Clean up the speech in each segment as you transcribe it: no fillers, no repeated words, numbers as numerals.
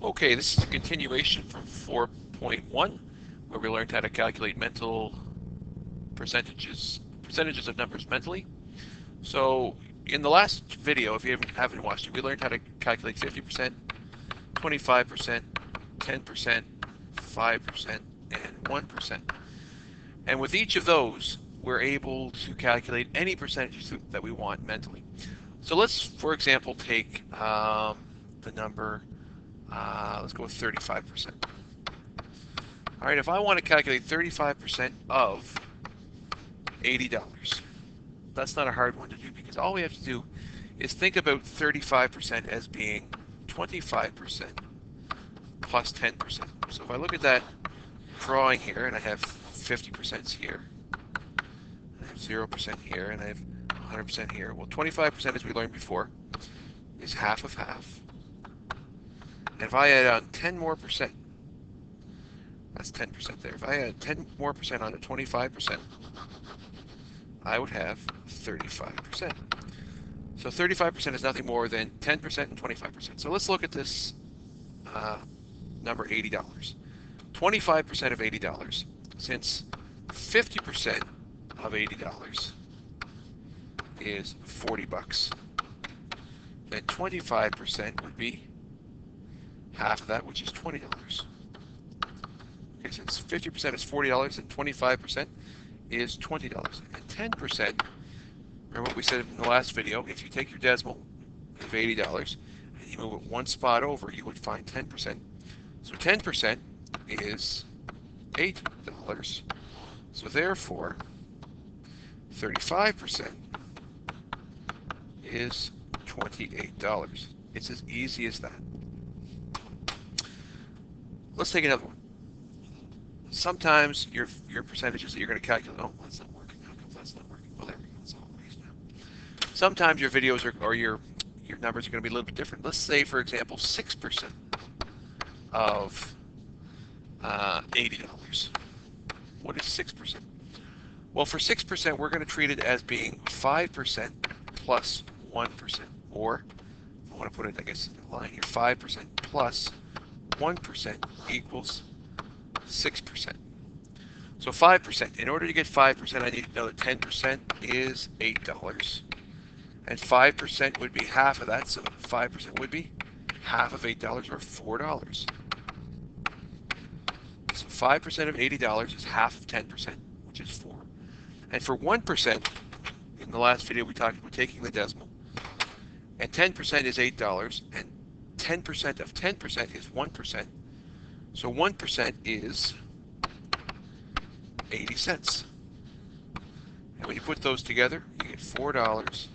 Okay, this is a continuation from 4.1, where we learned how to calculate mental percentages of numbers mentally. So in the last video, if you haven't watched it, we learned how to calculate 50%, 25%, 10%, 5%, and 1%. And with each of those, we're able to calculate any percentages that we want mentally. So let's, for example, take the number, let's go with 35%. All right, if I want to calculate 35% of $80, that's not a hard one to do because all we have to do is think about 35% as being 25% plus 10%. So if I look at that drawing here, and I have 50% here, I have 0% here, and I have 100% here. Well, 25%, as we learned before, is half of half. And if I add on 10 more percent, that's 10% there. If I add 10 more percent on to 25%, I would have 35%. So 35% is nothing more than 10% and 25%. So let's look at this number, $80. 25% of $80, since 50% of $80 is 40 bucks, then 25% would be half of that, which is $20. Okay, since 50% is $40 and 25% is $20. And 10%, remember what we said in the last video, if you take your decimal of $80 and you move it one spot over, you would find 10%. So 10% is $8. So therefore, 35% is $28. It's as easy as that. Let's take another one. Sometimes your percentages that you're going to calculate, oh, that's not working. How come that's not working? Well, there we go. It's all raised now. Sometimes your videos or your numbers are going to be a little bit different. Let's say, for example, 6% of $80. What is 6%? Well, for 6%, we're going to treat it as being 5% plus 1%. Or, if I want to put it, I guess, in a line here, 5% plus 1% equals 6%. So 5%. In order to get 5%, I need to know that 10% is $8. And 5% would be half of that, so 5% would be half of $8 or $4. So 5% of $80 is half of 10%, which is 4. And for 1%, in the last video we talked about taking the decimal, and 10% is $8, and 10% of 10% is 1%. So 1% is 80 cents. And when you put those together, you get $4.80.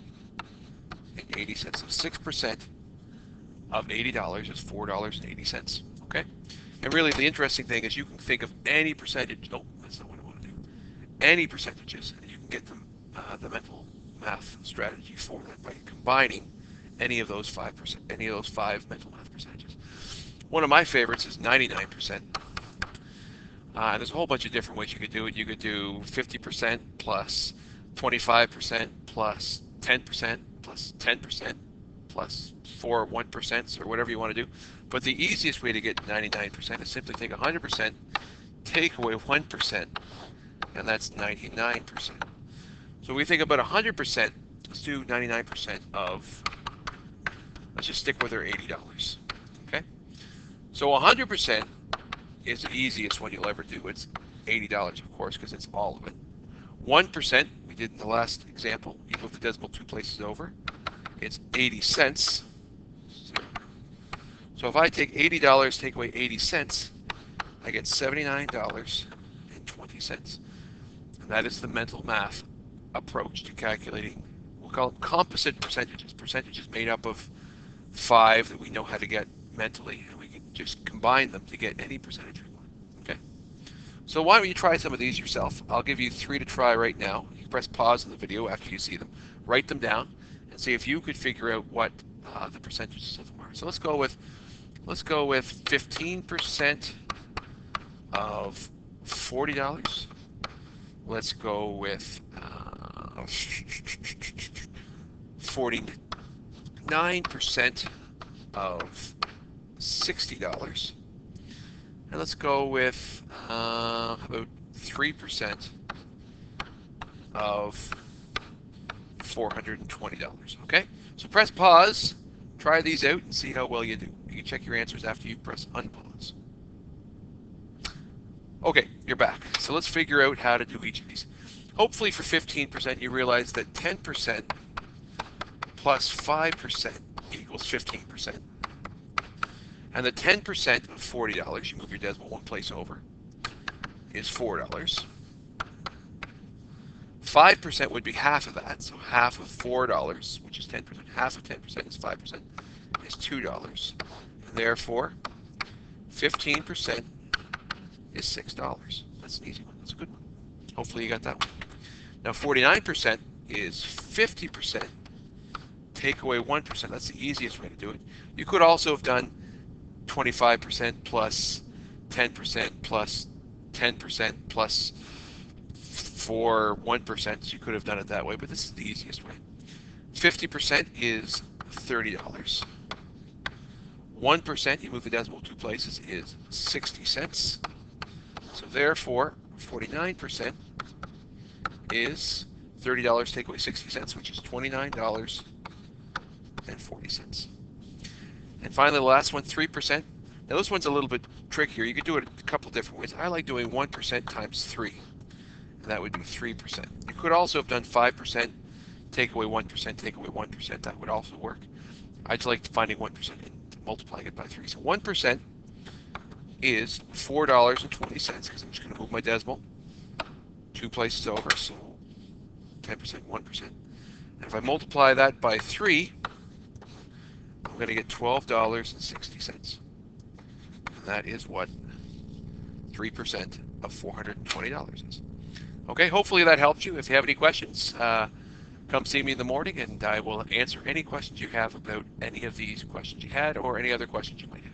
So 6% of $80 is $4.80. Okay? And really, the interesting thing is you can think of any percentage. Oh, that's not what I want to do. Any percentages, and you can get them the mental math strategy for that by combining any of those 5%, any of those 5 mental math percentages. One of my favorites is 99%. There's a whole bunch of different ways you could do it. You could do 50% plus 25% plus 10% plus 10% plus 4 1%, or whatever you want to do. But the easiest way to get 99% is simply take 100%, take away 1%, and that's 99%. So we think about 100%, let's do 99% of, let's just stick with our $80. Okay? So 100% is the easiest one you'll ever do. It's $80, of course, because it's all of it. 1%, we did in the last example, you move the decimal 2 places over, it's 80 cents. So if I take $80, take away 80 cents, I get $79.20. And that is the mental math approach to calculating, we'll call them composite percentages, percentages made up of 5 that we know how to get mentally, and we can just combine them to get any percentage we want. Okay? So why don't you try some of these yourself? I'll give you 3 to try right now. You can press pause in the video after you see them. Write them down and see if you could figure out what the percentages of them are. So let's go with 15% of $40. Let's go with 49% of $60. And let's go with about 3% of $420. Okay? So press pause, try these out, and see how well you do. You can check your answers after you press unpause. Okay, you're back. So let's figure out how to do each of these. Hopefully for 15%, you realize that 10% plus 5% equals 15%. And the 10% of $40, you move your decimal one place over, is $4. 5% would be half of that, so half of $4, which is 10%. Half of 10% is 5%, is $2. And therefore, 15% is $6. That's an easy one. That's a good one. Hopefully you got that one. Now 49% is 50%. Take away 1%. That's the easiest way to do it. You could also have done 25% plus 10% plus 10% plus 1%. So you could have done it that way, but this is the easiest way. 50% is $30. 1%, you move the decimal two places, is 60 cents. So therefore, 49% is $30 take away 60 cents, which is $29.40. And finally, the last one, 3%. Now this one's a little bit trickier. You could do it a couple different ways. I like doing 1% times 3, and that would be 3%. You could also have done 5%, take away 1%, take away 1%. That would also work. I just like finding 1% and multiplying it by 3. So 1% is $4.20, because I'm just going to move my decimal two places over, so 10%, 1%. And if I multiply that by 3, I'm going to get $12.60. And that is what 3% of $420 is. Okay, hopefully that helped you. If you have any questions, come see me in the morning, and I will answer any questions you have about any of these questions you had or any other questions you might have.